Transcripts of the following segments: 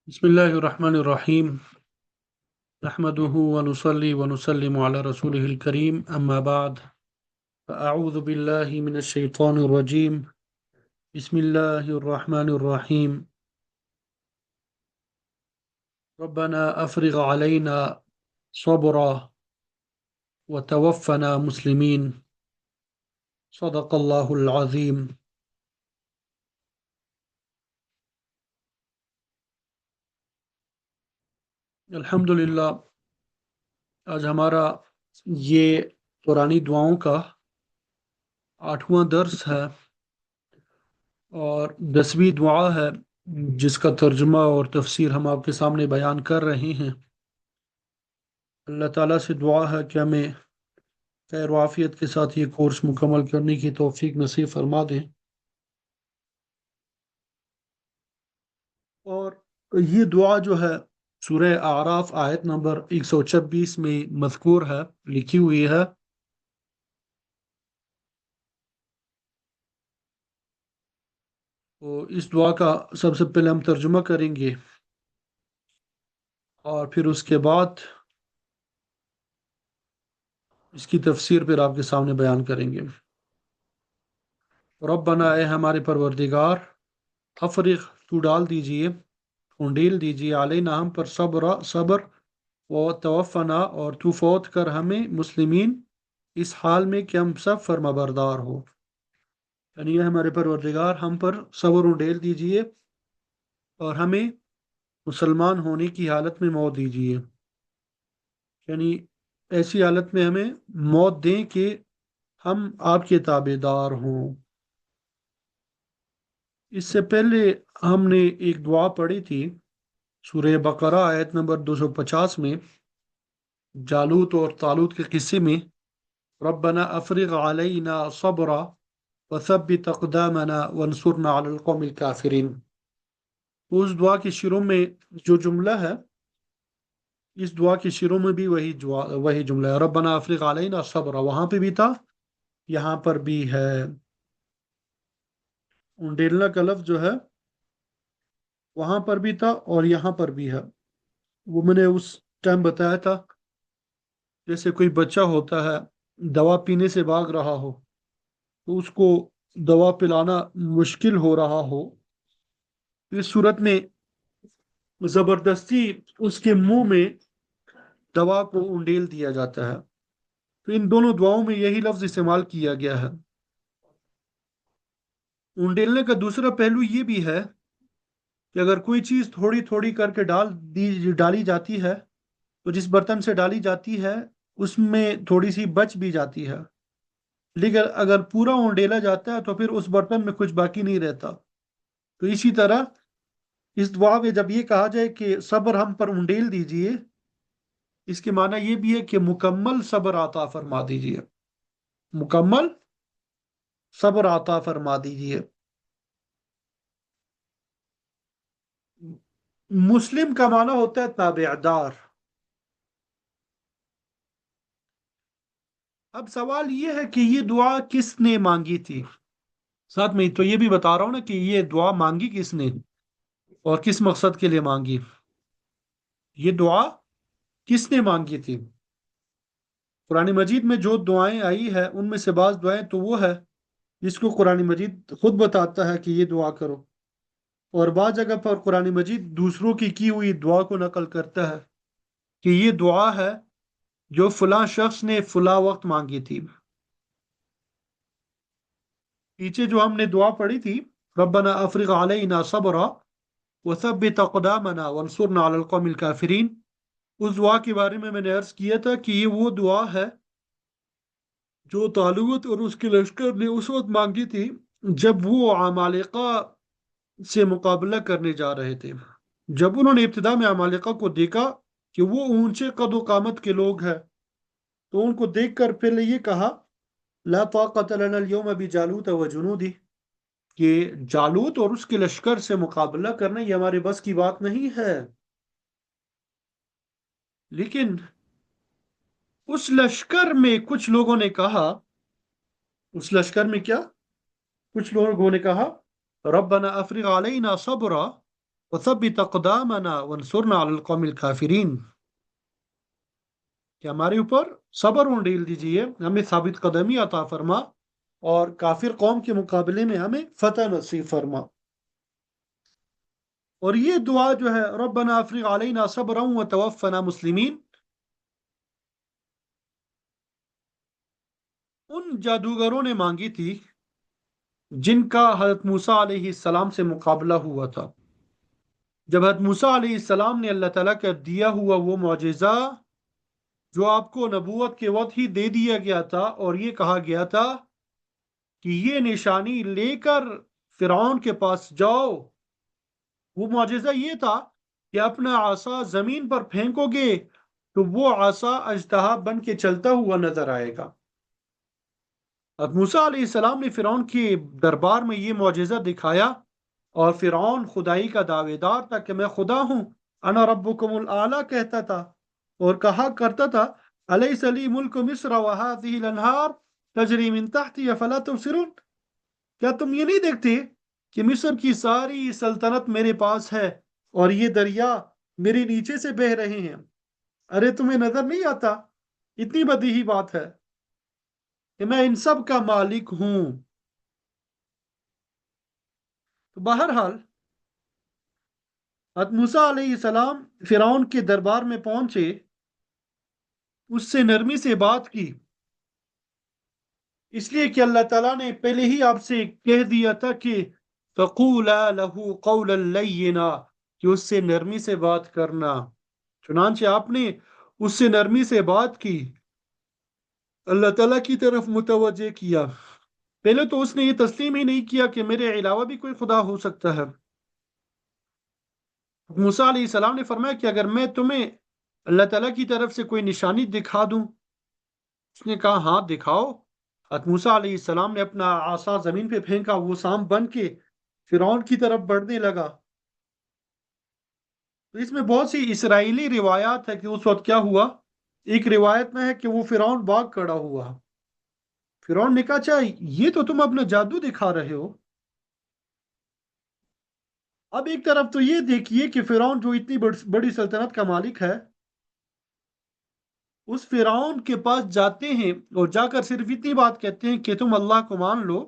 بسم الله الرحمن الرحيم. نحمده ونصلي ونسلم على رسوله الكريم أما بعد فأعوذ بالله من الشيطان الرجيم. بسم الله الرحمن الرحيم. ربنا أفرغ علينا صبرا وتوفنا مسلمين. صدق الله العظيم. الحمدللہ آج ہمارا یہ پرانی دعاؤں کا 8واں درس ہے اور 10ویں دعا ہے جس کا ترجمہ اور تفسیر ہم آپ کے سامنے بیان کر رہے ہیں۔ اللہ تعالیٰ سے دعا ہے کہ ہمیں خیر و عافیت کے ساتھ یہ کورس مکمل کرنے کی توفیق نصیب فرما دیں۔ اور یہ دعا جو ہے سورہ اعراف آیت نمبر 126 میں مذکور ہے، لکھی ہوئی ہے۔ تو اس دعا کا سب سے پہلے ہم ترجمہ کریں گے اور پھر اس کے بعد اس کی تفسیر پھر آپ کے سامنے بیان کریں گے۔ ربنا، اے ہمارے پروردگار، افرغ، تو ڈال دیجئے، انڈیل دیجئے، علینا، ہم پر، صبر و توفنا، اور تو فوت کر ہمیں، مسلمین، اس حال میں کہ ہم سب فرما بردار ہو۔ یعنی یہ ہمارے پروردگار ہم پر صبر انڈیل دیجئے اور ہمیں مسلمان ہونے کی حالت میں موت دیجئے، یعنی ایسی حالت میں ہمیں موت دیں کہ ہم آپ کے تابع دار ہوں۔ اس سے پہلے ہم نے ایک دعا پڑھی تھی سورہ بقرہ آیت نمبر 250 میں، جالوت اور طالوت کے قصے میں، ربنا افرغ علینا صبرا وثبت اقدامنا وانصرنا علی القوم الکافرین۔ اس دعا کے شروع میں جو جملہ ہے، اس دعا کے شروع میں بھی وہی جملہ ہے، ربنا افرغ علینا صبرا، وہاں پہ بھی تھا، یہاں پر بھی ہے۔ انڈیلنا کا لفظ جو ہے وہاں پر بھی تھا اور یہاں پر بھی ہے۔ وہ میں نے اس ٹائم بتایا تھا جیسے کوئی بچہ ہوتا ہے، دوا پینے سے بھاگ رہا ہو تو اس کو دوا پلانا مشکل ہو رہا ہو، اس صورت میں زبردستی اس کے منہ میں دوا کو انڈیل دیا جاتا ہے۔ تو ان دونوں دعاؤں میں یہی لفظ استعمال کیا گیا ہے۔ انڈیلنے کا دوسرا پہلو یہ بھی ہے کہ اگر کوئی چیز تھوڑی تھوڑی کر کے ڈالی جاتی ہے تو جس برتن سے ڈالی جاتی ہے اس میں تھوڑی سی بچ بھی جاتی ہے، لیکن اگر پورا انڈیلا جاتا ہے تو پھر اس برتن میں کچھ باقی نہیں رہتا۔ تو اسی طرح اس دعا میں جب یہ کہا جائے کہ صبر ہم پر انڈیل دیجئے، اس کے معنی یہ بھی ہے کہ مکمل صبر عطا فرما دیجئے، مکمل صبر عطا فرما دیجئے۔ مسلم کا معنی ہوتا ہے تابع دار۔ اب سوال یہ ہے کہ یہ دعا کس نے مانگی تھی؟ ساتھ میں تو یہ بھی بتا رہا ہوں نا کہ یہ دعا مانگی کس نے اور کس مقصد کے لیے مانگی۔ یہ دعا کس نے مانگی تھی؟ قرآن مجید میں جو دعائیں آئی ہے ان میں سے بعض دعائیں تو وہ ہے جس کو قرآن مجید خود بتاتا ہے کہ یہ دعا کرو، اور بعض جگہ پر قرآن مجید دوسروں کی ہوئی دعا کو نقل کرتا ہے کہ یہ دعا ہے جو فلاں شخص نے فلاں وقت مانگی تھی۔ پیچھے جو ہم نے دعا پڑھی تھی، ربنا افرغ علینا صبرا وثبت اقدامنا وانصرنا علی القوم الکافرین، اس دعا کے بارے میں نے عرض کیا تھا کہ یہ وہ دعا ہے جو طالوت اور اس کے لشکر نے اس وقت مانگی تھی جب وہ عمالقہ سے مقابلہ کرنے جا رہے تھے۔ جب انہوں نے ابتدا میں عمالقہ کو دیکھا کہ وہ اونچے قد و قامت کے لوگ ہیں تو ان کو دیکھ کر پہلے یہ کہا، لا طاقت لنا اليوم بجالوت وجنودہ، کہ جالوت اور اس کے لشکر سے مقابلہ کرنا یہ ہمارے بس کی بات نہیں ہے۔ لیکن اس لشکر میں کچھ لوگوں نے کہا، اس لشکر میں کیا؟ کچھ لوگوں نے کہا ربنا افرغ علینا صبرا وثبت اقدامنا وانصرنا علی القوم الکافرین، کہ ہمارے اوپر صبر ڈیل دیجیے، ہمیں ثابت قدمی عطا فرما اور کافر قوم کے مقابلے میں ہمیں فتح نصیب فرما۔ اور یہ دعا جو ہے ربنا افرغ علینا صبرا وتوفنا مسلمین، ان جادوگروں نے مانگی تھی جن کا حضرت موسیٰ علیہ السلام سے مقابلہ ہوا تھا۔ جب حضرت موسیٰ علیہ السلام نے اللہ تعالیٰ کا دیا ہوا وہ معجزہ جو آپ کو نبوت کے وقت ہی دے دیا گیا تھا، اور یہ کہا گیا تھا کہ یہ نشانی لے کر فرعون کے پاس جاؤ، وہ معجزہ یہ تھا کہ اپنا عصا زمین پر پھینکو گے تو وہ عصا اژدہا بن کے چلتا ہوا نظر آئے گا۔ اب موسیٰ علیہ السلام نے فرعون کے دربار میں یہ معجزہ دکھایا، اور فرعون خدائی کا دعوے دار تھا کہ میں خدا ہوں، انا ربکم الاعلیٰ کہتا تھا، اور کہا کرتا تھا الیس لی ملک مصر وہذہ الانہار تجری من تحتی افلا تبصرون، کیا تم یہ نہیں دیکھتے کہ مصر کی ساری سلطنت میرے پاس ہے اور یہ دریا میرے نیچے سے بہہ رہے ہیں؟ ارے تمہیں نظر نہیں آتا؟ اتنی بدیہی بات ہے کہ میں ان سب کا مالک ہوں۔ تو بہرحال حضرت موسیٰ علیہ السلام فرعون کے دربار میں پہنچے، اس سے نرمی سے بات کی، اس لیے کہ اللہ تعالیٰ نے پہلے ہی آپ سے کہہ دیا تھا کہ فَقُولَا لَهُ قَوْلًا لَيِّنًا، کہ اس سے نرمی سے بات کرنا۔ چنانچہ آپ نے اس سے نرمی سے بات کی، اللہ تعالیٰ کی طرف متوجہ کیا۔ پہلے تو اس نے یہ تسلیم ہی نہیں کیا کہ میرے علاوہ بھی کوئی خدا ہو سکتا ہے۔ موسیٰ علیہ السلام نے فرمایا کہ اگر میں تمہیں اللہ تعالیٰ کی طرف سے کوئی نشانی دکھا دوں؟ اس نے کہا ہاں دکھاؤ۔ حضرت موسیٰ علیہ السلام نے اپنا عصا زمین پہ پھینکا، وہ سام بن کے فرعون کی طرف بڑھنے لگا۔ تو اس میں بہت سی اسرائیلی روایات ہے کہ اس وقت کیا ہوا۔ ایک روایت میں ہے کہ وہ فرعون باغ کھڑا ہوا، فرعون نے کہا اچھا یہ تو تم اپنا جادو دکھا رہے ہو۔ اب ایک طرف تو یہ دیکھیے کہ فرعون جو اتنی بڑی سلطنت کا مالک ہے، اس فرعون کے پاس جاتے ہیں اور جا کر صرف اتنی بات کہتے ہیں کہ تم اللہ کو مان لو،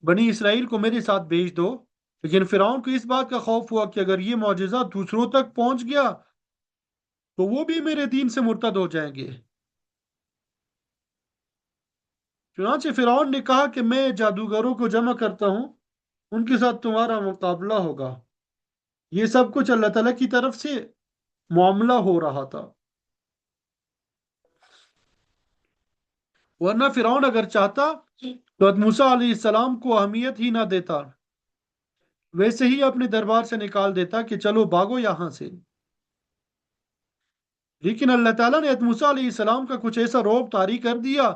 بنی اسرائیل کو میرے ساتھ بھیج دو۔ لیکن فرعون کو اس بات کا خوف ہوا کہ اگر یہ معجزہ دوسروں تک پہنچ گیا تو وہ بھی میرے دین سے مرتد ہو جائیں گے۔ چنانچہ فرعون نے کہا کہ میں جادوگروں کو جمع کرتا ہوں، ان کے ساتھ تمہارا مقابلہ ہوگا۔ یہ سب کچھ اللہ تعالیٰ کی طرف سے معاملہ ہو رہا تھا، ورنہ فرعون اگر چاہتا تو حضرت موسیٰ علیہ السلام کو اہمیت ہی نہ دیتا، ویسے ہی اپنے دربار سے نکال دیتا کہ چلو بھاگو یہاں سے۔ لیکن اللہ تعالیٰ نے حضرت موسیٰ علیہ السلام کا کچھ ایسا رعب طاری کر دیا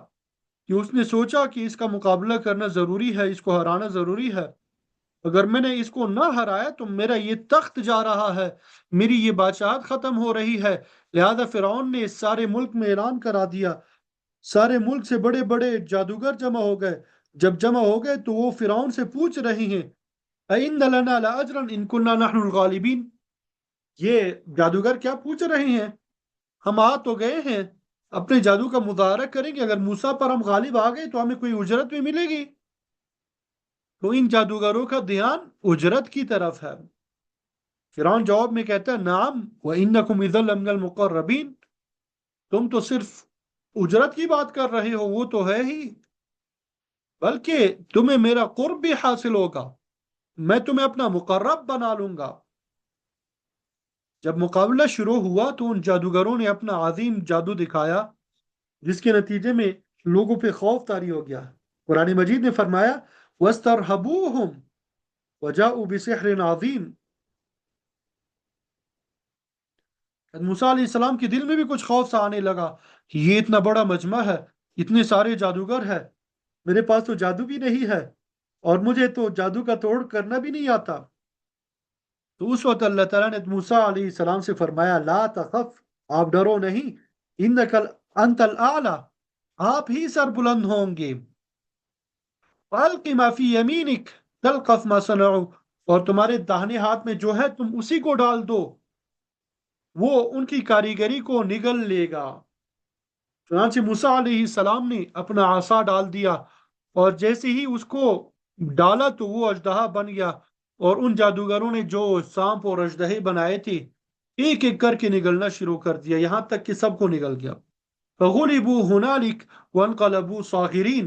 کہ اس نے سوچا کہ اس کا مقابلہ کرنا ضروری ہے، اس کو ہرانا ضروری ہے۔ اگر میں نے اس کو نہ ہرایا تو میرا یہ تخت جا رہا ہے، میری یہ بادشاہت ختم ہو رہی ہے۔ لہذا فرعون نے سارے ملک میں اعلان کرا دیا، سارے ملک سے بڑے بڑے جادوگر جمع ہو گئے۔ جب جمع ہو گئے تو وہ فرعون سے پوچھ رہے ہیں اَإِنَّ لَنَا لَأَجْرًا إِن كُنَّا نَحْنُ الْغَالِبِينَ، یہ جادوگر کیا پوچھ رہے ہیں؟ ہم آ تو گئے ہیں، اپنے جادو کا مظاہرہ کریں گے، اگر موسیٰ پر ہم غالب آ گئے تو ہمیں کوئی اجرت بھی ملے گی؟ تو ان جادوگروں کا دھیان اجرت کی طرف ہے۔ فرعون جواب میں کہتا ہے نعم وَإِنَّكُمْ إِذًا لَمِنَ الْمُقَرَّبِينَ، تم تو صرف اجرت کی بات کر رہے ہو، وہ تو ہے ہی، بلکہ تمہیں میرا قرب بھی حاصل ہوگا، میں تمہیں اپنا مقرب بنا لوں گا۔ جب مقابلہ شروع ہوا تو ان جادوگروں نے اپنا عظیم جادو دکھایا، جس کے نتیجے میں لوگوں پہ خوف طاری ہو گیا۔ قرآن مجید نے فرمایا وَاسْتَرْهَبُوهُمْ وَجَاءُوا بِسِحْرٍ عَظِيمٍ، موسیٰ علیہ السلام کے دل میں بھی کچھ خوف سا آنے لگا کہ یہ اتنا بڑا مجمع ہے، اتنے سارے جادوگر ہیں، میرے پاس تو جادو بھی نہیں ہے اور مجھے تو جادو کا توڑ کرنا بھی نہیں آتا۔ تو اس وقت اللہ تعالیٰ نے موسیٰ علیہ السلام سے فرمایا لا تخف، آپ ڈرو نہیں، انک انت الاعلی، آپ ہی سر بلند ہوں گے۔ فَأَلْقِ مَا فِي يَمِينِكَ تَلْقَفْ مَا صَنَعُوا، اور تمہارے داہنے ہاتھ میں جو ہے تم اسی کو ڈال دو، وہ ان کی کاریگری کو نگل لے گا۔ چنانچہ موسیٰ علیہ السلام نے اپنا عصا ڈال دیا، اور جیسے ہی اس کو ڈالا تو وہ اژدہا بن گیا، اور ان جادوگروں نے جو سانپ اور اژدہے بنائے تھے ایک ایک کر کے نگلنا شروع کر دیا، یہاں تک کہ سب کو نگل گیا۔ فغلبوا هنالك وانقلبوا صاغرین،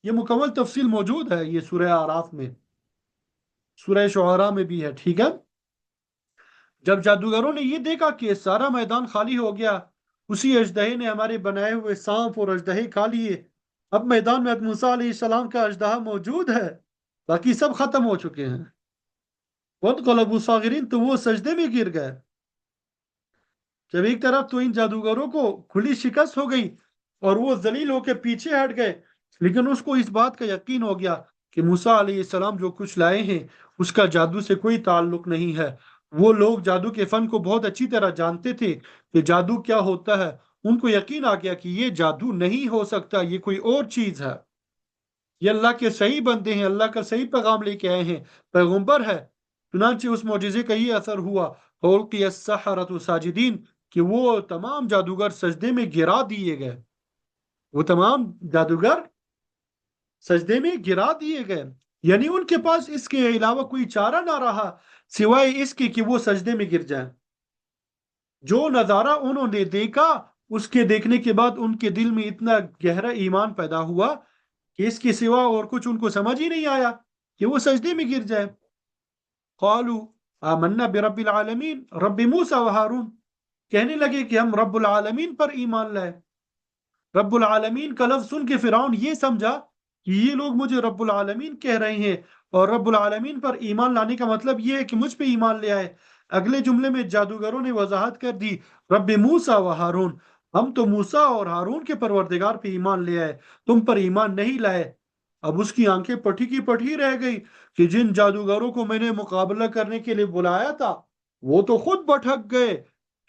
یہ مکمل تفصیل موجود ہے یہ سورہ آراف میں، سورہ شعراء میں بھی ہے، ٹھیک ہے۔ جب جادوگروں نے یہ دیکھا کہ سارا میدان خالی ہو گیا، اسی اژدہے نے ہمارے بنائے ہوئے سانپ اور اژدہے کھا لیے، اب میدان میں موسیٰ علیہ السلام کا اژدہا موجود ہے، باقی سب ختم ہو چکے ہیں۔ وانقلبوا صاغرین، تو وہ سجدے میں گر گئے۔ جب ایک طرف تو ان جادوگروں کو کھلی شکست ہو گئی اور وہ ذلیل ہو کے پیچھے ہٹ گئے، لیکن اس کو اس بات کا یقین ہو گیا کہ موسیٰ علیہ السلام جو کچھ لائے ہیں اس کا جادو سے کوئی تعلق نہیں ہے۔ وہ لوگ جادو کے فن کو بہت اچھی طرح جانتے تھے کہ جادو کیا ہوتا ہے، ان کو یقین آ گیا کہ یہ جادو نہیں ہو سکتا، یہ کوئی اور چیز ہے، یہ اللہ کے صحیح بندے ہیں، اللہ کا صحیح پیغام لے کے آئے ہیں، پیغمبر ہے۔ چنانچہ اس معجزے کا یہ اثر ہوا، فَأُلْقِيَ السَّحَرَةُ ساجدین، کہ وہ تمام جادوگر سجدے میں گرا دیے گئے، وہ تمام جادوگر سجدے میں گرا دیے گئے، یعنی ان کے پاس اس کے علاوہ کوئی چارہ نہ رہا سوائے اس کے کہ وہ سجدے میں گر جائیں۔ جو نظارہ انہوں نے دیکھا، اس کے دیکھنے کے بعد ان کے دل میں اتنا گہرا ایمان پیدا ہوا کہ اس کے سوا اور کچھ ان کو سمجھ ہی نہیں آیا کہ وہ سجدے میں گر جائے۔ قالوا آمنا برب العالمین، رب موسیٰ و ہارون، کہنے لگے کہ ہم رب العالمین پر ایمان لائے۔ رب العالمین کا لفظ سن کے فرعون یہ سمجھا کہ یہ لوگ مجھے رب العالمین کہہ رہے ہیں، اور رب العالمین پر ایمان لانے کا مطلب یہ ہے کہ مجھ پہ ایمان لے آئے۔ اگلے جملے میں جادوگروں نے وضاحت کر دی، رب موسیٰ و ہارون، ہم تو موسیٰ اور ہارون کے پروردگار پہ ایمان لے آئے، تم پر ایمان نہیں لائے۔ اب اس کی آنکھیں پٹھی کی پٹھی رہ گئی کہ جن جادوگروں کو میں نے مقابلہ کرنے کے لیے بلایا تھا وہ تو خود بھٹک گئے۔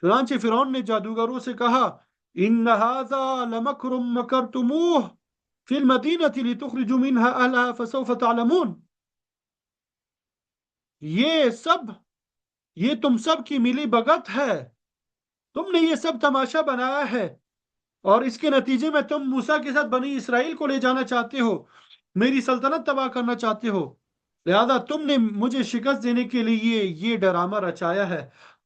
چنانچہ فرعون نے جادوگروں سے کہا، ان هذا لمکر مکرتموہ فی المدینۃ لتخرجوا منها اہلها فسوف تعلمون، یہ تم سب کی ملی بھگت ہے، تم نے یہ سب تماشا بنایا ہے، اور اس کے نتیجے میں تم موسیٰ کے ساتھ بنی اسرائیل کو لے جانا چاہتے ہو، میری سلطنت تباہ کرنا چاہتے ہو، لہذا تم نے مجھے شکست دینے کے لیے یہ ڈرامہ رچایا ہے،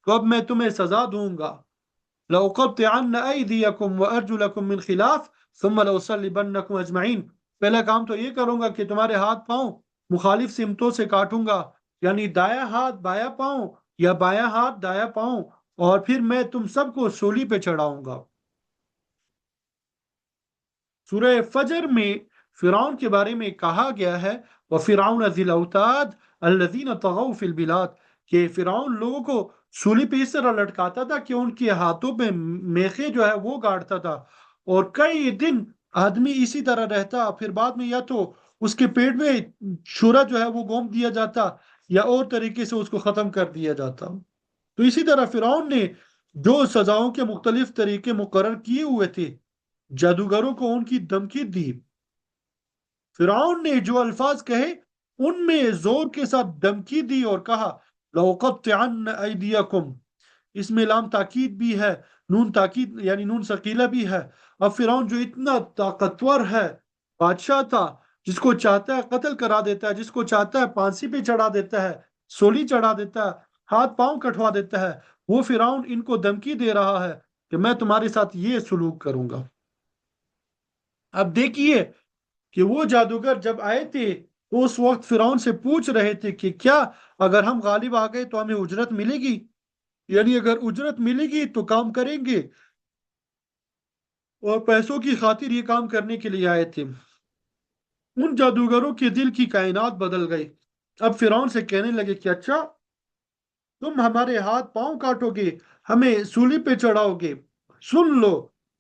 تو اب میں تمہیں سزا دوں گا۔ لَأُقَطِّعَنَّ أَيْدِيَكُمْ وَأَرْجُلَكُمْ مِنْ خِلَافٍ ثُمَّ لَأُصَلِّبَنَّكُمْ أَجْمَعِينَ، پہلا کام تو یہ کروں گا کہ تمہارے ہاتھ پاؤں مخالف سمتوں سے کاٹوں گا، یعنی دایاں ہاتھ بایاں پاؤں یا بایاں ہاتھ دایاں پاؤں، اور پھر میں تم سب کو سولی پہ چڑھاؤں گا۔ سورہ فجر میں فرعون کے بارے میں کہا گیا ہے، وَفِرْعَوْنَ ذِي الْأَوْتَادِ الَّذِينَ طَغَوْا فِي الْبِلَادِ، کہ فرعون لوگوں کو سولی پہ اس طرح لٹکاتا تھا کہ ان کے ہاتھوں پہ میخیں جو ہے وہ گاڑتا تھا، اور کئی دن آدمی اسی طرح رہتا، پھر بعد میں یا تو اس کے پیٹ میں شورا جو ہے وہ گھونپ دیا جاتا یا اور طریقے سے اس کو ختم کر دیا جاتا۔ تو اسی طرح فرعون نے جو سزاؤں کے مختلف طریقے مقرر کیے ہوئے تھے، جادوگروں کو ان کی دھمکی دی۔ فرعون نے جو الفاظ کہے ان میں زور کے ساتھ دھمکی دی اور کہا، لَأُقَطِّعَنَّ أَيْدِيَكُمْ، اس میں لام تاکید بھی ہے، نون تاکید یعنی نون ثقیلہ بھی ہے۔ اب فرعون جو اتنا طاقتور ہے، بادشاہ تھا، جس کو چاہتا ہے قتل کرا دیتا ہے، جس کو چاہتا ہے پھانسی پہ چڑھا دیتا ہے، سولی چڑھا دیتا ہے، ہاتھ پاؤں کٹوا دیتا ہے، وہ فرعون ان کو دھمکی دے رہا ہے کہ میں تمہارے ساتھ یہ سلوک کروں گا۔ اب دیکھیے کہ وہ جادوگر جب آئے تھے تو اس وقت فرعون سے پوچھ رہے تھے کہ کیا اگر ہم غالب آ گئے تو ہمیں اجرت ملے گی، یعنی اگر اجرت ملے گی تو کام کریں گے، اور پیسوں کی خاطر یہ کام کرنے کے لیے آئے تھے۔ ان جادوگروں کے دل کی کائنات بدل گئی، اب فرعون سے کہنے لگے کہ اچھا تم ہمارے ہاتھ پاؤں کاٹو گے، ہمیں سولی پہ چڑھاؤ گے، سن لو،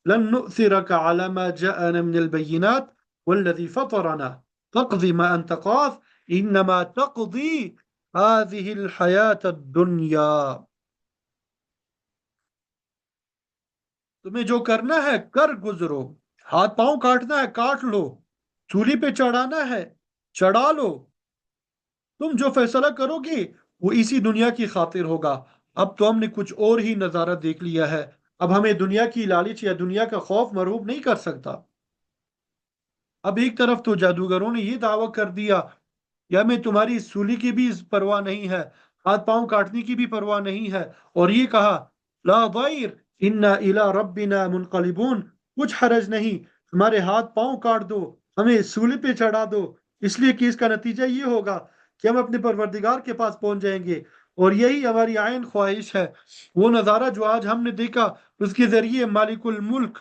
لن نؤثرك على ما جاءنا من البينات والذي فطرنا تقضي ما انت قاض انما تقضي هذه الحياة الدنيا، تمہیں جو کرنا ہے کر گزرو، ہاتھ پاؤں کاٹنا ہے کاٹ لو، سولی پہ چڑھانا ہے چڑھا لو، تم جو فیصلہ کرو گے وہ اسی دنیا کی خاطر ہوگا۔ اب تو ہم نے کچھ اور ہی نظارہ دیکھ لیا ہے، اب ہمیں دنیا کی لالچ یا دنیا کا خوف مرعوب نہیں کر سکتا۔ اب ایک طرف تو جادوگروں نے یہ دعویٰ کر دیا یا میں تمہاری سولی کی بھی پرواہ نہیں ہے، ہاتھ پاؤں کاٹنے کی بھی پرواہ نہیں ہے، اور یہ کہا لا ضیر انا الی ربنا منقلبون، کچھ حرج نہیں، ہمارے ہاتھ پاؤں کاٹ دو، ہمیں سولی پہ چڑھا دو، اس لیے کہ اس کا نتیجہ یہ ہوگا کہ ہم اپنے پروردگار کے پاس پہنچ جائیں گے، اور یہی ہماری عین خواہش ہے۔ وہ نظارہ جو آج ہم نے دیکھا اس کے ذریعے مالک الملک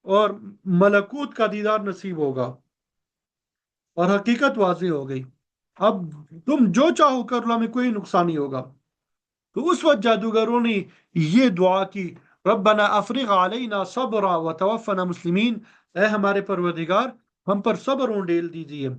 اور ملکوت کا دیدار نصیب ہوگا، اور حقیقت واضح ہو گئی۔ اب تم جو چاہو کر لو، ہمیں کوئی نقصان نہیں ہوگا۔ تو اس وقت جادوگروں نے یہ دعا کی ربنا افرغ علینا صبرا وتوفنا مسلمین، اے ہمارے پروردگار ہم پر صبر ڈیل دیجیے۔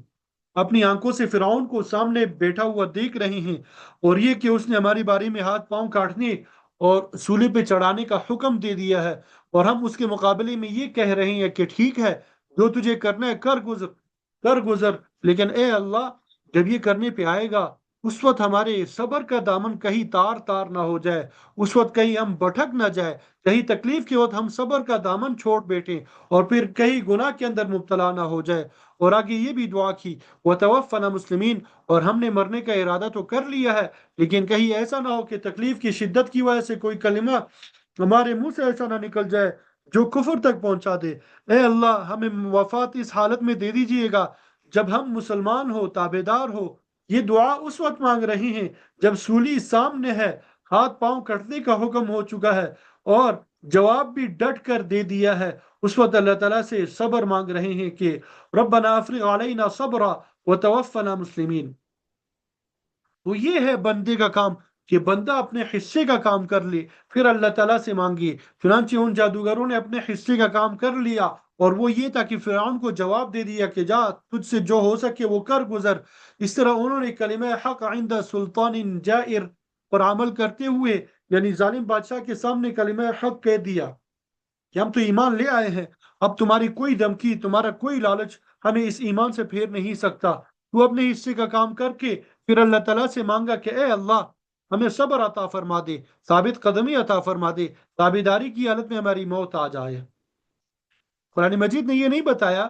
اپنی آنکھوں سے فرعون کو سامنے بیٹھا ہوا دیکھ رہے ہیں، اور یہ کہ اس نے ہماری باری میں ہاتھ پاؤں کاٹنے اور سولی پہ چڑھانے کا حکم دے دیا ہے، اور ہم اس کے مقابلے میں یہ کہہ رہے ہیں کہ ٹھیک ہے، جو تجھے کرنا ہے کر گزر، لیکن اے اللہ جب یہ کرنے پہ آئے گا اس وقت ہمارے صبر کا دامن کہیں تار تار نہ ہو جائے، اس وقت کہیں ہم بھٹک نہ جائے، کہیں تکلیف کے وقت ہم صبر کا دامن چھوڑ بیٹھیں اور پھر کہیں گناہ کے اندر مبتلا نہ ہو جائے۔ اور آگے یہ بھی دعا کی وَتَوَفَّنَا مسلمین، اور ہم نے مرنے کا ارادہ تو کر لیا ہے، لیکن کہیں ایسا نہ ہو کہ تکلیف کی شدت کی وجہ سے کوئی کلمہ ہمارے منہ سے ایسا نہ نکل جائے جو کفر تک پہنچا دے۔ اے اللہ ہمیں وفات اس حالت میں دے دیجئے گا جب ہم مسلمان ہو، تابع دار ہو۔ یہ دعا اس وقت مانگ رہے ہیں جب سولی سامنے ہے، ہاتھ پاؤں کٹنے کا حکم ہو چکا ہے، اور جواب بھی ڈٹ کر دے دیا ہے۔ اس وقت اللہ تعالیٰ سے صبر مانگ رہے ہیں کہ ربنا افرغ علینا صبرا وتوفنا مسلمین۔ تو یہ ہے بندے کا کام کہ بندہ اپنے حصے کا کام کر لے، پھر اللہ تعالیٰ سے مانگے۔ چنانچہ ان جادوگروں نے اپنے حصے کا کام کر لیا، اور وہ یہ تھا کہ فرعون کو جواب دے دیا کہ جا تجھ سے جو ہو سکے وہ کر گزر۔ اس طرح انہوں نے کلمہ حق عند سلطان جائر پر عمل کرتے ہوئے، یعنی ظالم بادشاہ کے سامنے کلمہ حق کہہ دیا کہ ہم تو ایمان لے آئے ہیں، اب تمہاری کوئی دھمکی، تمہارا کوئی لالچ ہمیں اس ایمان سے پھیر نہیں سکتا۔ تو اپنے حصے کا کام کر کے پھر اللہ تعالیٰ سے مانگا کہ اے اللہ ہمیں صبر عطا فرما دے، ثابت قدمی عطا فرما دے، تابیداری کی حالت میں ہماری موت آ جائے۔ قرآن مجید نے یہ نہیں بتایا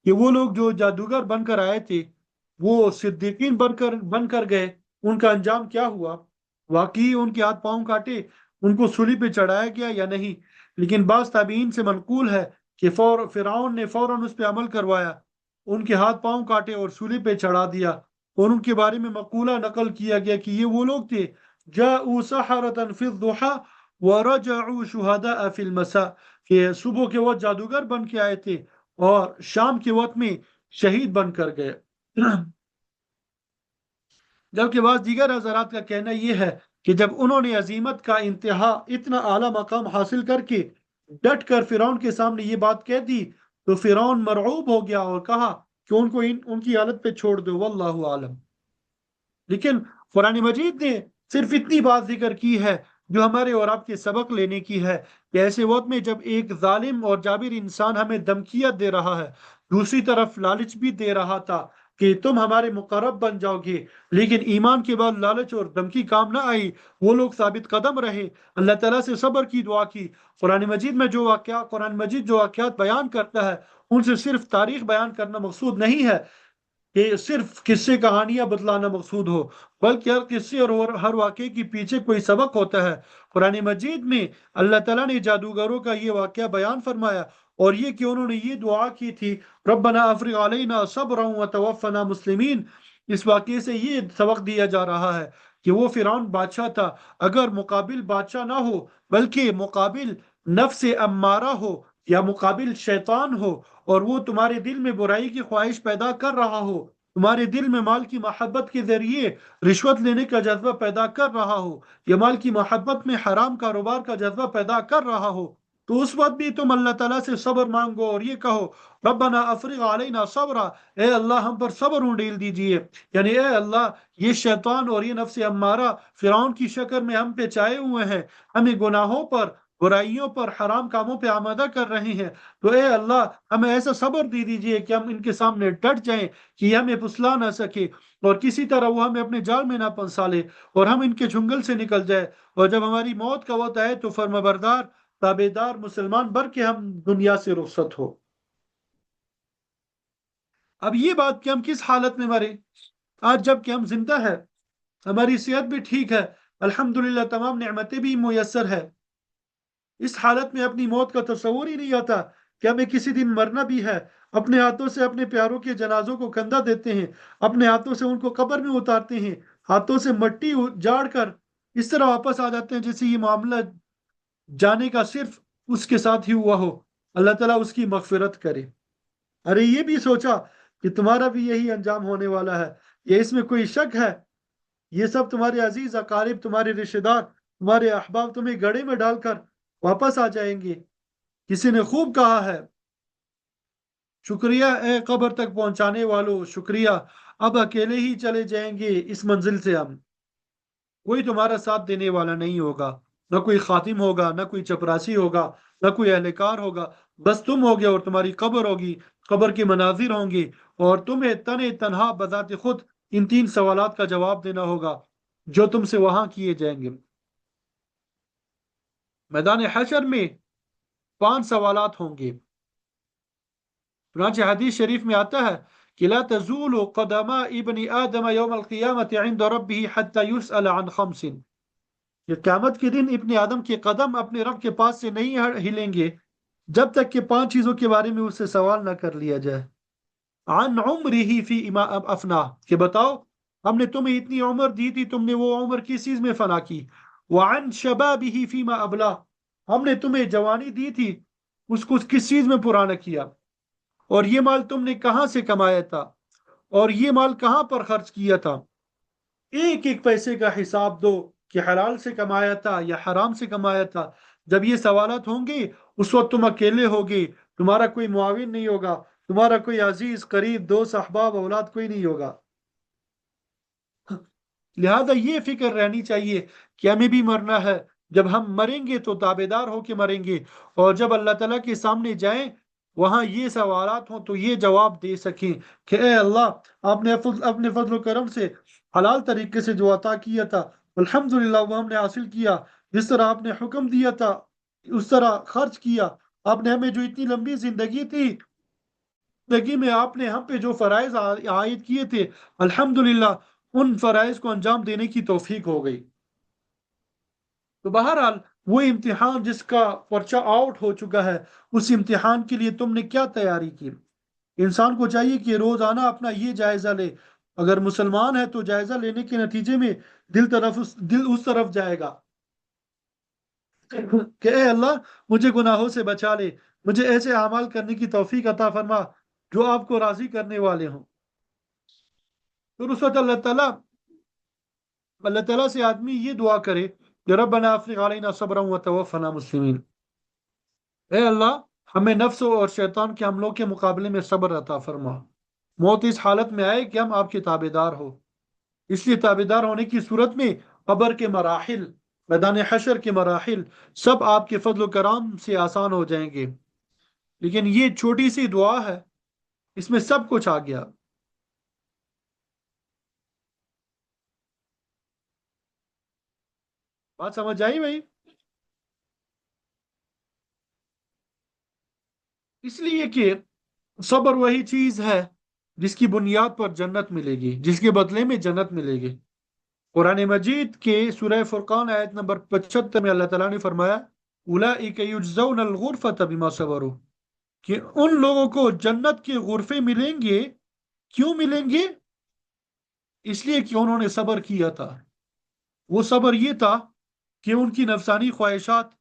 کہ وہ لوگ جو جادوگر بن کر آئے تھے وہ صدیقین بن کر گئے، ان کا انجام کیا ہوا، واقعی ان کے ہاتھ پاؤں کاٹے، ان کو سولی پہ چڑھایا گیا یا نہیں؟ لیکن بعض تابعین سے منقول ہے کہ فرعون نے فوراً اس پہ عمل کروایا، ان کے ہاتھ پاؤں کاٹے اور سولی پہ چڑھا دیا، اور ان کے بارے میں مقولہ نقل کیا گیا کہ یہ وہ لوگ تھے جاءوا سحرة فی الضحى ورجعوا شهداء فی المساء، کہ صبح کے وقت جادوگر بن کے آئے تھے اور شام کے وقت میں شہید بن کر گئے۔ جبکہ بعض دیگر حضرات کا کہنا یہ ہے کہ جب انہوں نے عظیمت کا انتہا اتنا اعلیٰ مقام حاصل کر کے ڈٹ کر فرعون کے سامنے یہ بات کہہ دی تو فرعون مرعوب ہو گیا اور کہا کہ ان کو ان کی حالت پہ چھوڑ دو، واللہ عالم۔ لیکن قرآن مجید نے صرف اتنی بات ذکر کی ہے جو ہمارے اور آپ کے سبق لینے کی ہے، کہ ایسے وقت میں جب ایک ظالم اور جابر انسان ہمیں دھمکیاں دے رہا ہے، دوسری طرف لالچ بھی دے رہا تھا کہ تم ہمارے مقرب بن جاؤ گے، لیکن ایمان کے بعد لالچ اور دھمکی کام نہ آئی، وہ لوگ ثابت قدم رہے، اللہ تعالیٰ سے صبر کی دعا کی۔ قرآن مجید جو واقعات بیان کرتا ہے ان سے صرف تاریخ بیان کرنا مقصود نہیں ہے کہ صرف قصے کہانیاں بتلانا مقصود ہو، بلکہ ہر قصے اور ہر واقعے کے پیچھے کوئی سبق ہوتا ہے۔ قرآن مجید میں اللہ تعالیٰ نے جادوگروں کا یہ واقعہ بیان فرمایا، اور یہ کہ انہوں نے یہ دعا کی تھی ربنا افرغ علینا صبرا وتوفنا مسلمین۔ اس واقعے سے یہ سبق دیا جا رہا ہے کہ وہ فرعون بادشاہ تھا، اگر مقابل بادشاہ نہ ہو بلکہ مقابل نفس امارہ ہو یا مقابل شیطان ہو، اور وہ تمہارے دل میں برائی کی خواہش پیدا کر رہا ہو، تمہارے دل میں مال کی محبت کے ذریعے رشوت لینے کا جذبہ پیدا کر رہا ہو، یا مال کی محبت میں حرام کاروبار کا جذبہ پیدا کر رہا ہو، تو اس وقت بھی تم اللہ تعالیٰ سے صبر مانگو اور یہ کہو ربنا افرغ علینا صبرا، اے اللہ ہم پر صبر ڈیل دیجئے، یعنی اے اللہ یہ شیطان اور یہ نفس امارہ فرعون کی شکل میں ہم پہ چائے ہوئے ہیں، ہمیں گناہوں پر برائیوں پر حرام کاموں پہ آمادہ کر رہے ہیں، تو اے اللہ ہمیں ایسا صبر دے دیجئے کہ ہم ان کے سامنے ڈٹ جائیں کہ یہ ہمیں پھسلا نہ سکے، اور کسی طرح وہ ہمیں اپنے جال میں نہ پھنسا لے اور ہم ان کے چنگل سے نکل جائے، اور جب ہماری موت کا وقت آئے تو فرمانبردار تابع دار مسلمان بن کے ہم دنیا سے رخصت ہو۔ اب یہ بات کہ ہم کس حالت میں مرے، آج جب کہ ہم زندہ ہے، ہماری صحت بھی ٹھیک ہے، الحمدللہ تمام نعمتیں بھی میسر ہے، اس حالت میں اپنی موت کا تصور ہی نہیں آتا کہ ہمیں کسی دن مرنا بھی ہے، اپنے ہاتھوں سے اپنے پیاروں کے جنازوں کو کندھا دیتے ہیں، اپنے ہاتھوں سے ان کو قبر میں اتارتے ہیں، ہاتھوں سے مٹی جاڑ کر اس طرح واپس آ جاتے ہیں جیسے یہ معاملہ جانے کا صرف اس کے ساتھ ہی ہوا ہو، اللہ تعالیٰ اس کی مغفرت کرے۔ ارے یہ بھی سوچا کہ تمہارا بھی یہی انجام ہونے والا ہے، یہ اس میں کوئی شک ہے؟ یہ سب تمہارے عزیز اقارب، تمہارے رشتے دار، تمہارے احباب تمہیں گڑھے میں ڈال کر واپس آ جائیں گے۔ کسی نے خوب کہا ہے، شکریہ اے قبر تک پہنچانے والوں، شکریہ، اب اکیلے ہی چلے جائیں گے اس منزل سے ہم، کوئی تمہارا ساتھ دینے والا نہیں ہوگا، نہ کوئی خاتم ہوگا، نہ کوئی چپراسی ہوگا، نہ کوئی اہلکار ہوگا، بس تم ہوگے اور تمہاری قبر ہوگی، قبر کے مناظر ہوں گے، اور تمہیں تنہا بذات خود ان 3 سوالات کا جواب دینا ہوگا جو تم سے وہاں کیے جائیں گے۔ میدان حشر میں 5 سوالات ہوں گے، چنانچہ حدیث شریف میں آتا ہے کہ لا تزول قدما ابن آدم یوم القیامت عند ربه حتى يسأل عن 5، کہ قیامت کے دن ابن آدم کے قدم اپنے رب کے پاس سے نہیں ہلیں گے جب تک کہ 5 چیزوں کے بارے میں اس سے سوال نہ کر لیا جائے۔ عن عمره فيما افنا، کہ بتاؤ ہم نے تمہیں اتنی عمر دی تھی، تم نے وہ عمر کس چیز میں فنا کی؟ وعن شبابه فيما ابلا، ہم نے تمہیں جوانی دی تھی، اس کو کس چیز میں پرانا کیا؟ اور یہ مال تم نے کہاں سے کمایا تھا، اور یہ مال کہاں پر خرچ کیا تھا؟ ایک ایک پیسے کا حساب دو کہ حلال سے کمایا تھا یا حرام سے کمایا تھا۔ جب یہ سوالات ہوں گے اس وقت تم اکیلے ہوگے، تمہارا کوئی معاون نہیں ہوگا، تمہارا کوئی عزیز قریب دوست احباب اولاد کوئی نہیں ہوگا۔ لہذا یہ فکر رہنی چاہیے کہ ہمیں بھی مرنا ہے، جب ہم مریں گے تو تابع دار ہو کے مریں گے، اور جب اللہ تعالیٰ کے سامنے جائیں وہاں یہ سوالات ہوں تو یہ جواب دے سکیں کہ اے اللہ آپ نے اپنے فضل و کرم سے حلال طریقے سے جو عطا کیا تھا الحمدللہ وہ ہم نے حاصل کیا، جس طرح آپ نے حکم دیا تھا اس طرح خرچ کیا، آپ نے ہمیں جو اتنی لمبی زندگی تھی، زندگی میں آپ نے ہم پہ جو فرائض عائد کیے تھے الحمدللہ ان فرائض کو انجام دینے کی توفیق ہو گئی۔ تو بہرحال وہ امتحان جس کا پرچہ آؤٹ ہو چکا ہے، اس امتحان کے لیے تم نے کیا تیاری کی؟ انسان کو چاہیے کہ روزانہ اپنا یہ جائزہ لے، اگر مسلمان ہے تو جائزہ لینے کے نتیجے میں دل اس طرف جائے گا کہ اے اللہ مجھے گناہوں سے بچا لے، مجھے ایسے اعمال کرنے کی توفیق عطا فرما جو آپ کو راضی کرنے والے ہوں۔ تو اس وقت اللہ تعالیٰ سے آدمی یہ دعا کرے کہ ربنا افرغ علینا صبرا وتوفنا مسلمین، اے اللہ ہمیں نفس اور شیطان کے حملوں کے مقابلے میں صبر عطا فرما، موت اس حالت میں آئے کہ ہم آپ کے تابع دار ہو۔ اس لیے تابع دار ہونے کی صورت میں قبر کے مراحل، میدان حشر کے مراحل سب آپ کے فضل و کرام سے آسان ہو جائیں گے، لیکن یہ چھوٹی سی دعا ہے، اس میں سب کچھ آ گیا۔ بات سمجھ آئی بھائی؟ اس لیے کہ صبر وہی چیز ہے جس کی بنیاد پر جنت ملے گی، جس کے بدلے میں جنت ملے گی۔ قرآن مجید کے سورہ فرقان آیت نمبر 75 میں اللہ تعالیٰ نے فرمایا اولئک یجزون الغرفۃ بما صبروا، کہ ان لوگوں کو جنت کے غرفے ملیں گے، کیوں ملیں گے؟ اس لیے کہ انہوں نے صبر کیا تھا۔ وہ صبر یہ تھا کہ ان کی نفسانی خواہشات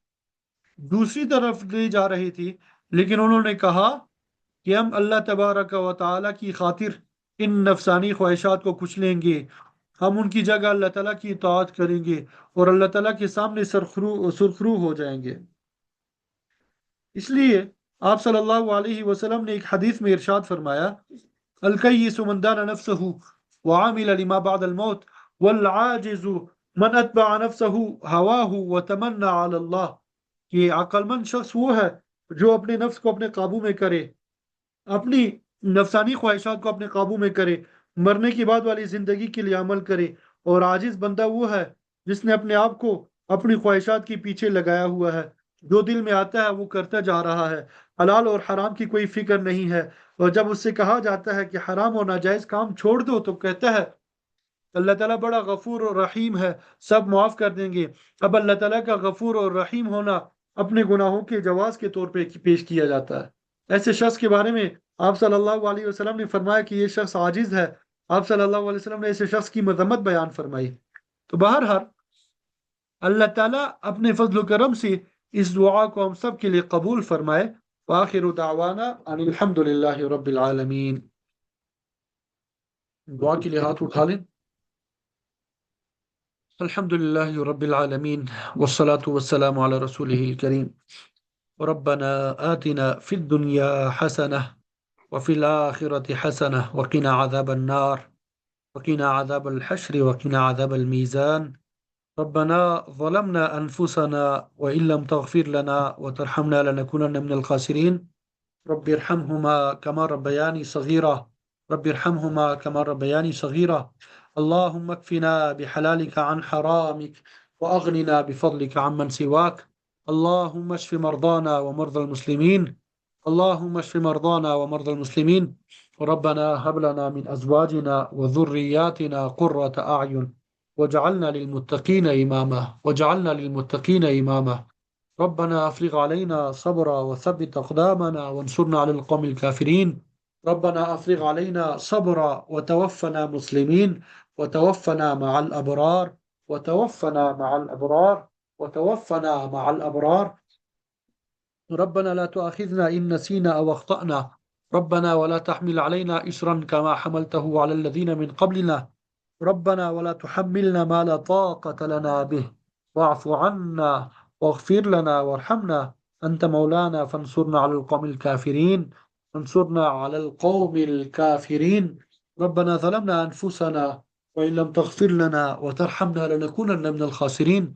دوسری طرف لے جا رہی تھی، لیکن انہوں نے کہا کہ ہم اللہ تبارک و تعالیٰ کی خاطر ان نفسانی خواہشات کو کچھ لیں گے، ہم ان کی جگہ اللہ تعالیٰ کی اطاعت کریں گے اور اللہ تعالیٰ کے سامنے سرخرو ہو جائیں گے۔ اس لیے آپ صلی اللہ علیہ وسلم نے ایک حدیث میں ارشاد فرمایا الکیس من دان نفسہ وعامل لما بعد الموت والعاجز من اتبع نفسہ ہواہ وتمنى علی اللہ، کہ عقلمند شخص وہ ہے جو اپنے نفس کو اپنے قابو میں کرے، اپنی نفسانی خواہشات کو اپنے قابو میں کرے، مرنے کے بعد والی زندگی کے لیے عمل کرے، اور عاجز بندہ وہ ہے جس نے اپنے آپ کو اپنی خواہشات کے پیچھے لگایا ہوا ہے، جو دل میں آتا ہے وہ کرتا جا رہا ہے، حلال اور حرام کی کوئی فکر نہیں ہے، اور جب اس سے کہا جاتا ہے کہ حرام اور ناجائز کام چھوڑ دو تو کہتا ہے اللہ تعالیٰ بڑا غفور اور رحیم ہے، سب معاف کر دیں گے۔ اب اللہ تعالیٰ کا غفور اور رحیم ہونا اپنے گناہوں کے جواز کے طور پہ پیش کیا جاتا ہے۔ ایسے شخص کے بارے میں آپ صلی اللہ علیہ وسلم نے فرمایا کہ یہ شخص عاجز ہے۔ آپ صلی اللہ علیہ وسلم نے ایسے شخص کی مذمت بیان فرمائی۔ تو بہرحال اللہ تعالیٰ اپنے فضل و کرم سے اس دعا کو ہم سب کے لیے قبول فرمائے۔ وآخر دعوانا ان الحمد للہ رب العالمین۔ دعا کے لیے ہاتھ اٹھا لیں۔ الحمد لله رب العالمين والصلاة والسلام على رسوله الكريم ربنا آتنا في الدنيا حسنة وفي الآخرة حسنة وقنا عذاب النار وقنا عذاب الحشر وقنا عذاب الميزان ربنا ظلمنا أنفسنا وإن لم تغفر لنا وترحمنا لنكونن من الخاسرين رب ارحمهما كما ربياني صغيرا رب ارحمهما كما ربياني صغيرا اللهم اكفنا بحلالك عن حرامك وأغننا بفضلك عمن سواك اللهم اشف مرضانا ومرضى المسلمين اللهم اشف مرضانا ومرضى المسلمين ربنا هب لنا من أزواجنا وذرياتنا قرة أعين واجعلنا للمتقين إماما واجعلنا للمتقين إماما ربنا أفرغ علينا صبرا وثبت أقدامنا وانصرنا على القوم الكافرين ربنا أفرغ علينا صبرا وتوفنا مسلمين وتوفنا مع الأبرار وتوفنا مع الأبرار وتوفنا مع الأبرار ربنا لا تؤاخذنا إن نسينا أو أخطأنا ربنا ولا تحمل علينا إصرا كما حملته على الذين من قبلنا ربنا ولا تحملنا ما لا طاقة لنا به واعف عنا واغفر لنا وارحمنا أنت مولانا فانصرنا على القوم الكافرين انصرنا على القوم الكافرين ربنا ظلمنا أنفسنا وإن لم تغفر لنا وترحمنا لنكونن من الخاسرين۔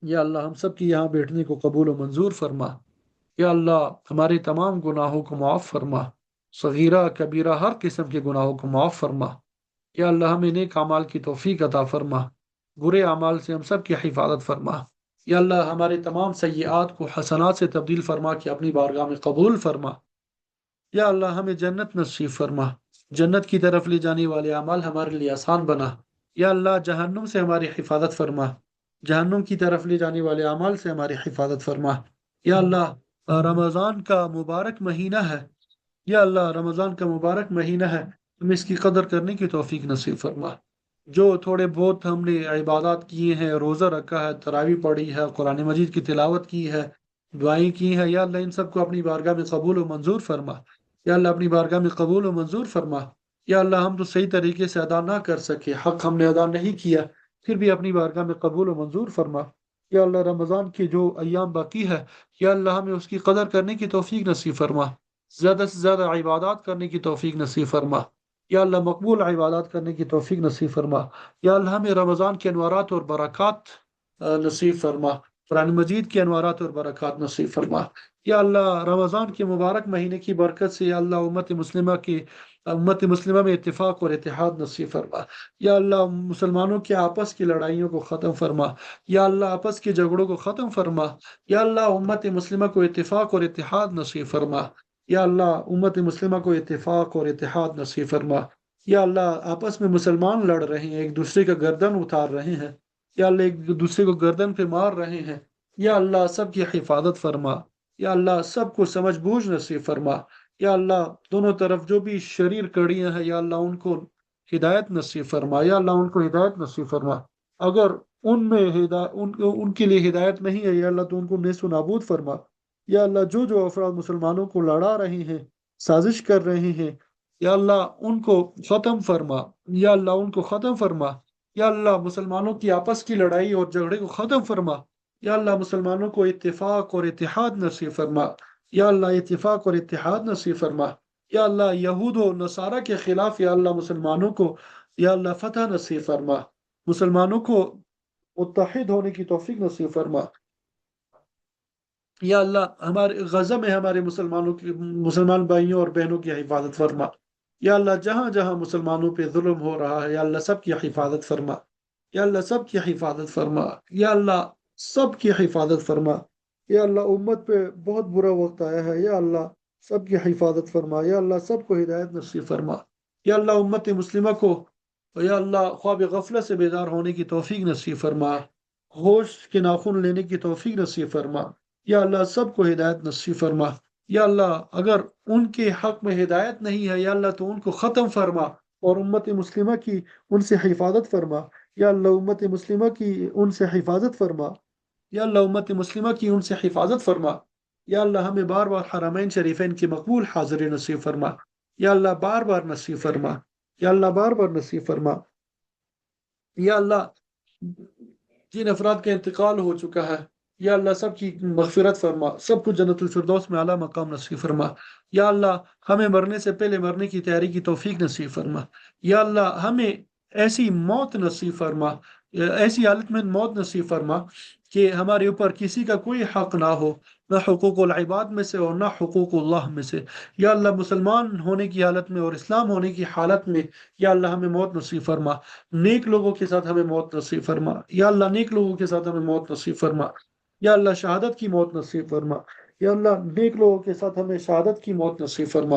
یا اللہ ہم سب کی یہاں بیٹھنے کو قبول و منظور فرما۔ یا اللہ ہمارے تمام گناہوں کو معاف فرما، صغیرہ کبیرہ ہر قسم کے گناہوں کو معاف فرما۔ یا اللہ ہمیں نیک اعمال کی توفیق عطا فرما، برے اعمال سے ہم سب کی حفاظت فرما۔ یا اللہ ہمارے تمام سیئات کو حسنات سے تبدیل فرما کہ اپنی بارگاہ میں قبول فرما۔ یا اللہ ہمیں جنت نصیب فرما، جنت کی طرف لے جانے والے اعمال ہمارے لیے آسان بنا۔ یا اللہ جہنم سے ہماری حفاظت فرما، جہنم کی طرف لے جانے والے اعمال سے ہماری حفاظت فرما۔ یا اللہ رمضان کا مبارک مہینہ ہے، یا اللہ رمضان کا مبارک مہینہ ہے، ہم اس کی قدر کرنے کی توفیق نصیب فرما۔ جو تھوڑے بہت ہم نے عبادات کیے ہیں، روزہ رکھا ہے، تراویح پڑھی ہے، قرآن مجید کی تلاوت کی ہے، دعائیں کی ہیں، یا اللہ ان سب کو اپنی بارگاہ میں قبول و منظور فرما۔ یا اللہ اپنی بارگاہ میں قبول و منظور فرما۔ یا اللہ ہم تو صحیح طریقے سے ادا نہ کر سکے، حق ہم نے ادا نہیں کیا، پھر بھی اپنی بارگاہ میں قبول و منظور فرما۔ یا اللہ رمضان کی جو ایام باقی ہے، یا اللہ ہمیں اس کی قدر کرنے کی توفیق نصیب فرما، زیادہ سے زیادہ عبادات کرنے کی توفیق نصیب فرما۔ یا اللہ مقبول عبادات کرنے کی توفیق نصیب فرما۔ یا اللہ ہمیں رمضان کے انوارات اور برکات نصیب فرما، قرآن مجید کے انوارات اور برکات نصیب فرما۔ یا اللہ رمضان کے مبارک مہینے کی برکت سے یا اللہ امت مسلمہ میں اتفاق اور اتحاد نصیب فرما۔ یا اللہ مسلمانوں کے آپس کی لڑائیوں کو ختم فرما، یا اللہ آپس کے جھگڑوں کو ختم فرما۔ یا اللہ امت مسلمہ کو اتفاق اور اتحاد نصیب فرما۔ یا اللہ امت مسلمہ کو اتفاق اور اتحاد نصیب فرما۔ یا اللہ آپس میں مسلمان لڑ رہے ہیں، ایک دوسرے کا گردن اتار رہے ہیں، یا اللہ ایک دوسرے کو گردن پہ مار رہے ہیں، یا اللہ سب کی حفاظت فرما۔ یا اللہ سب کو سمجھ بوجھ نصیب فرما۔ یا اللہ دونوں طرف جو بھی شریر کڑیاں ہیں، یا اللہ ان کو ہدایت نصیب فرما۔ یا اللہ ان کو ہدایت نصیب فرما۔ اگر ان کے لیے ہدایت نہیں ہے، یا اللہ تو ان کو نیست و نابود فرما۔ یا اللہ جو افراد مسلمانوں کو لڑا رہے ہیں، سازش کر رہے ہیں، یا اللہ ان کو ختم فرما۔ یا اللہ ان کو ختم فرما۔ یا اللہ مسلمانوں کی آپس کی لڑائی اور جھگڑے کو ختم فرما۔ یا اللہ مسلمانوں کو اتفاق اور اتحاد نصیب فرما۔ یا اللہ اتفاق اور اتحاد نصیب فرما۔ یا اللہ یہود و نصارہ کے خلاف یا اللہ مسلمانوں کو یا اللہ فتح نصیب فرما، مسلمانوں کو متحد ہونے کی توفیق نصیب فرما۔ یا اللہ ہمارے غزہ میں ہمارے مسلمان بھائیوں اور بہنوں کی حفاظت فرما۔ یا اللہ جہاں جہاں مسلمانوں پہ ظلم ہو رہا ہے یا اللہ سب کی حفاظت فرما۔ یا اللہ سب کی حفاظت فرما۔ یا اللہ سب کی حفاظت فرما۔ یا اللہ امت پہ بہت برا وقت آیا ہے، یا اللہ سب کی حفاظت فرما۔ یا اللہ سب کو ہدایت نصیب فرما۔ یا اللہ امت مسلمہ کو یا اللہ خواب غفلت سے بیدار ہونے کی توفیق نصیب فرما، ہوش کے ناخن لینے کی توفیق نصیب فرما۔ یا اللہ سب کو ہدایت نصیب فرما۔ یا اللہ اگر ان کے حق میں ہدایت نہیں ہے یا اللہ تو ان کو ختم فرما، اور امت مسلمہ کی ان سے حفاظت فرما۔ یا اللہ امت مسلمہ کی ان سے حفاظت فرما۔ یا اللہ امت مسلمہ کی ان سے حفاظت فرما۔ یا اللہ ہمیں بار بار حرمین شریفین کی مقبول حاضری نصیب فرما۔ یا اللہ بار بار نصیب فرما۔ یا اللہ بار بار نصیب فرما۔ یا اللہ جن افراد کا انتقال ہو چکا ہے یا اللہ سب کی مغفرت فرما، سب کو جنت الفردوس میں اعلیٰ مقام نصیب فرما۔ یا اللہ ہمیں مرنے سے پہلے مرنے کی تیاری کی توفیق نصیب فرما۔ یا اللہ ہمیں ایسی موت نصیب فرما، ایسی حالت میں موت نصیب فرما کہ ہمارے اوپر کسی کا کوئی حق نہ ہو، نہ حقوق العباد میں سے اور نہ حقوق اللہ میں سے۔ یا اللہ مسلمان ہونے کی حالت میں اور اسلام ہونے کی حالت میں یا اللہ ہمیں موت نصیب فرما۔ نیک لوگوں کے ساتھ ہمیں موت نصیب فرما۔ یا اللہ نیک لوگوں کے ساتھ ہمیں موت نصیب فرما۔ یا اللہ شہادت کی موت نصیب فرما۔ یا اللہ نیک لوگوں کے ساتھ ہمیں شہادت کی موت نصیب فرما۔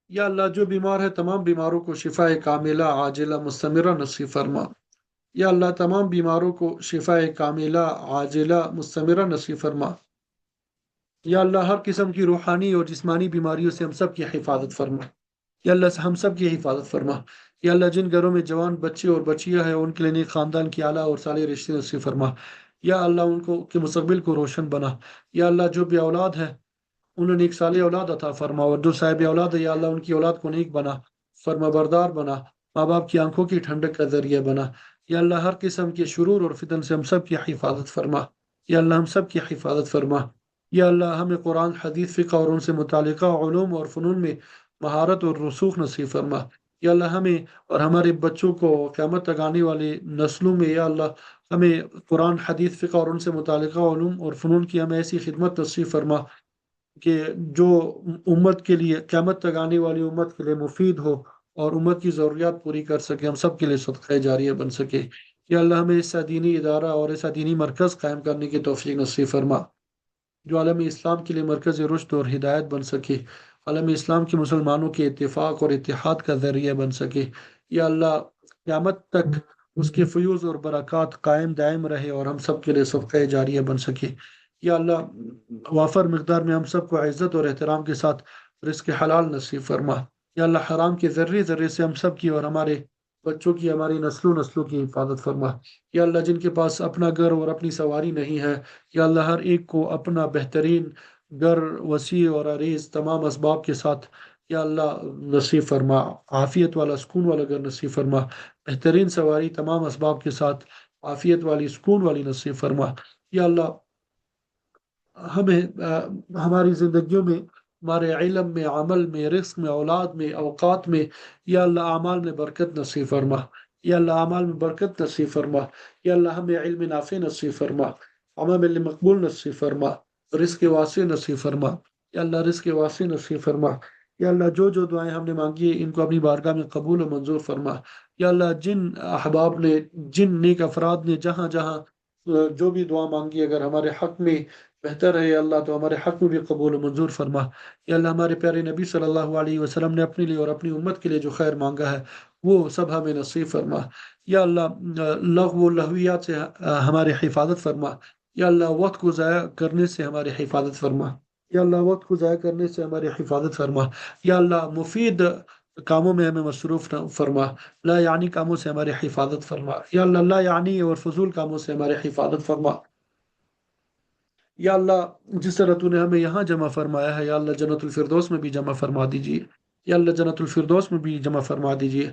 یا اللہ جو بیمار ہے تمام بیماروں کو شفا کاملہ عاجلہ مستمرہ نصیب فرما۔ یا اللہ تمام بیماروں کو شفا کاملہ عاجلہ مستمرہ نصیب فرما۔ یا اللہ ہر قسم کی روحانی اور جسمانی بیماریوں سے ہم سب کی حفاظت فرما۔ یا اللہ ہم سب کی حفاظت فرما۔ یا اللہ جن گھروں میں جوان بچے اور بچیاں ہیں ان کے لیے نیک خاندان کی اعلیٰ اور صالح رشتے نصیب فرما۔ یا اللہ ان کو کے مستقبل کو روشن بنا۔ یا اللہ جو بھی اولاد ہے انہوں نے ایک صالح اولاد عطا فرما، اور جو صاحب اولاد ہے یا اللہ ان کی اولاد کو نیک بنا، فرما بردار بنا، ماں باپ کی آنکھوں کی ٹھنڈک کا ذریعہ بنا۔ یا اللہ ہر قسم کے شرور اور فتن سے ہم سب کی حفاظت فرما۔ یا اللہ ہم سب کی حفاظت فرما۔ یا اللہ ہمیں قرآن حدیث فقہ اور ان سے متعلقہ علوم اور فنون میں مہارت اور رسوخ نصیب فرما۔ یا اللہ ہمیں اور ہمارے بچوں کو قیامت تک آنے والی نسلوں میں یا اللہ ہمیں قرآن حدیث فقہ اور ان سے متعلقہ علوم اور فنون کی ہمیں ایسی خدمت نصیب فرما کہ جو امت کے لیے قیامت تک آنے والی امت کے لیے مفید ہو اور امت کی ضروریات پوری کر سکے، ہم سب کے لیے صدقہ جاریہ بن سکے۔ یا اللہ ہمیں ایسا دینی ادارہ اور ایسا دینی مرکز قائم کرنے کی توفیق نصیب فرما جو عالم اسلام کے لیے مرکز رشد اور ہدایت بن سکے، عالم اسلام کے مسلمانوں کے اتفاق اور اتحاد کا ذریعہ بن سکے۔ یا اللہ قیامت تک اس کے فیوز اور برکات قائم دائم رہے اور ہم سب کے لیے صدقہ جاریہ بن سکے۔ یا اللہ وافر مقدار میں ہم سب کو عزت اور احترام کے ساتھ رزق حلال نصیب فرما۔ یا اللہ حرام کے ذرے ذرے سے ہم سب کی اور ہمارے بچوں کی، ہماری نسلوں نسلوں کی حفاظت فرما۔ یا اللہ جن کے پاس اپنا گھر اور اپنی سواری نہیں ہے یا اللہ ہر ایک کو اپنا بہترین گھر وسیع اور عریض تمام اسباب کے ساتھ یا اللہ نصیب فرما، عافیت والا سکون والا گھر نصیب فرما، بہترین سواری تمام اسباب کے ساتھ عافیت والی سکون والی نصیب فرما۔ یا اللہ ہمیں ہماری زندگیوں میں، ہمارے علم میں، عمل میں، رزق میں، اولاد میں، اوقات میں یا اللہ اعمال میں برکت نصیب فرما۔ یا اللہ اعمال میں برکت نصیب فرما۔ یا اللہ ہمیں علم نافع نصیب فرما، عمل مقبول نصیب فرما، رزق واسع نصیب فرما۔ یا اللہ رزق واسع نصیب فرما۔ یا اللہ جو جو دعائیں ہم نے مانگی ہیں ان کو اپنی بارگاہ میں قبول و منظور فرما۔ یا اللہ جن احباب نے، جن نیک افراد نے جہاں جہاں جو بھی دعا مانگی اگر ہمارے حق میں بہتر ہے یا اللہ تو ہمارے حق میں بھی قبول و منظور فرما۔ یا اللہ ہمارے پیارے نبی صلی اللہ علیہ وسلم نے اپنے لیے اور اپنی امت کے لیے جو خیر مانگا ہے وہ سب ہمیں نصیب فرما۔ یا اللہ لغو و لہویات سے ہماری حفاظت فرما۔ یا اللہ وقت کو ضائع کرنے سے ہماری حفاظت فرما۔ یا اللہ وقت کو ضائع کرنے سے ہماری حفاظت فرما۔ یا اللہ مفید کاموں میں ہمیں مصروف فرما، لا یعنی کاموں سے ہماری حفاظت فرما۔ یا اللہ لا یعنی اور فضول کاموں سے ہماری حفاظت فرما۔ یا اللہ جس طرح تو نے ہمیں یہاں جمع فرمایا ہے یا اللہ جنت الفردوس میں بھی جمع فرما دیجیے۔ یا اللہ جنت الفردوس میں بھی جمع فرما دیجیے۔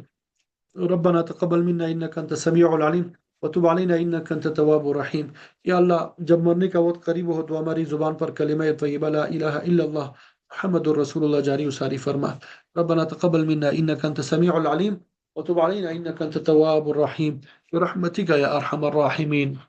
ربنا تقبل منا انك انت السميع العليم وتب علينا انك انت التواب الرحيم۔ یا اللہ جب مرنے کا وقت قریب ہو تو ہماری زبان پر کلمہ طیبہ لا الہ الا اللہ محمد الرسول اللہ جاری و ساری فرما۔ ربنا تقبل منا انك انت السميع العليم وتب علينا إنك أنت التواب الرحيم برحمتك يا أرحم الراحمين.